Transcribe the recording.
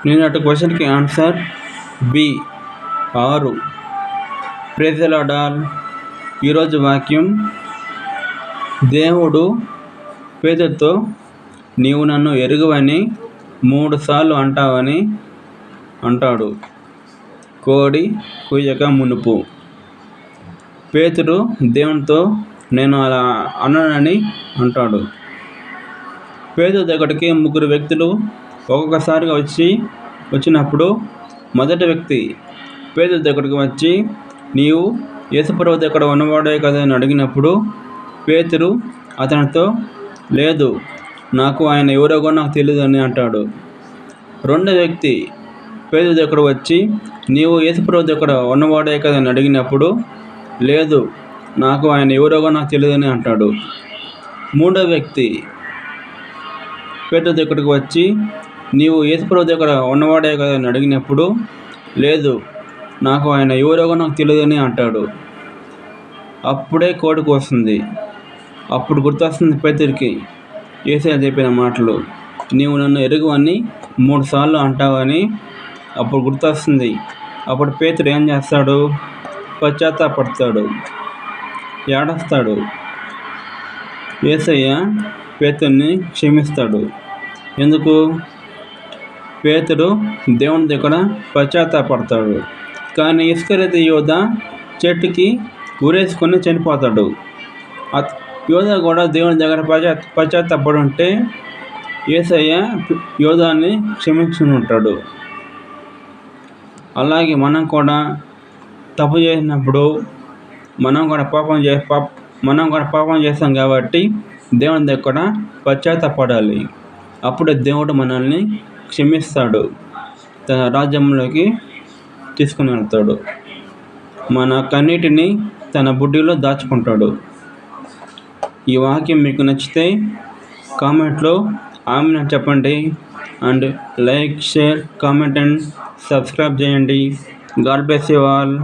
నిన్నటి క్వశ్చన్కి answer B 6. Praise the lord all. ఈరోజు వాక్యం, దేవుడు పేతురుతో నీవు నన్ను ఎరుగవని 3 సార్లు అంటావని అంటాడు కోడి కూయక మునుపు. పేతురు దేవునితో నేను అలా అన్నానని అంటాడు. పేతురు దగ్గరికి 3 వ్యక్తులు ఒక్కొక్కసారిగా వచ్చినప్పుడు మొదటి వ్యక్తి పేతురు దగ్గరికి వచ్చి నీవు యేసుప్రభు దగ్గర ఉన్నవాడే కదా అని అడిగినప్పుడు పేతురు అతనితో లేదు, నాకు ఆయన ఎవరో కూడా నాకు తెలియదు అని అంటాడు. రెండో వ్యక్తి పేతురు దగ్గర వచ్చి నీవు యేసుప్రభు దగ్గర ఉన్నవాడే కదా అని అడిగినప్పుడు లేదు, నాకు ఆయన ఎవరో కూడా నాకు తెలియదని అంటాడు. మూడో వ్యక్తి పేతురు దగ్గరికి వచ్చి నీవు యేసుప్రభు దగ్గర ఉన్నవాడే కదా అని అడిగినప్పుడు లేదు, నాకు ఆయన ఎవరో కూడా నాకు తెలియదని అంటాడు. అప్పుడే కోడి వస్తుంది. అప్పుడు గుర్తొస్తుంది పేతురికి యేసయ్య చెప్పిన మాటలు, నీవు నన్ను ఎరుగవని 3 సార్లు అంటావని. అప్పుడు గుర్తొస్తుంది. అప్పుడు పేతురు ఏం చేస్తాడు? పశ్చాత్తాపడతాడు, ఏడుస్తాడు. యేసయ్య పేతుర్ని క్షమిస్తాడు. ఎందుకు? పేతురు దేవుని దగ్గర పశ్చాత్తాపడతాడు. కానీ ఇస్కరియోతు యూదా చెట్టుకి ఊరేసుకొని చనిపోతాడు. యూదా కూడా దేవుని దగ్గర పశ్చాత్తాపడి ఉంటే యేసయ్య యూదాని క్షమించుకుని ఉంటాడు. అలాగే మనం కూడా తప్పు చేసినప్పుడు మనం కూడా పాపం చేస్తాం కాబట్టి దేవుని దగ్గర పశ్చాత్తాపడాలి. అప్పుడే దేవుడు మనల్ని క్షమిస్తాడు, తన రాజ్యంలోకి తీసుకుని వెళ్తాడు, మన కన్నీటిని తన బుడ్డిలో దాచుకుంటాడు. ఈ వాక్యం మీకు నచ్చితే కామెంట్లో ఆమెను చెప్పండి. And like, share, comment and subscribe చేయండి. God bless you all.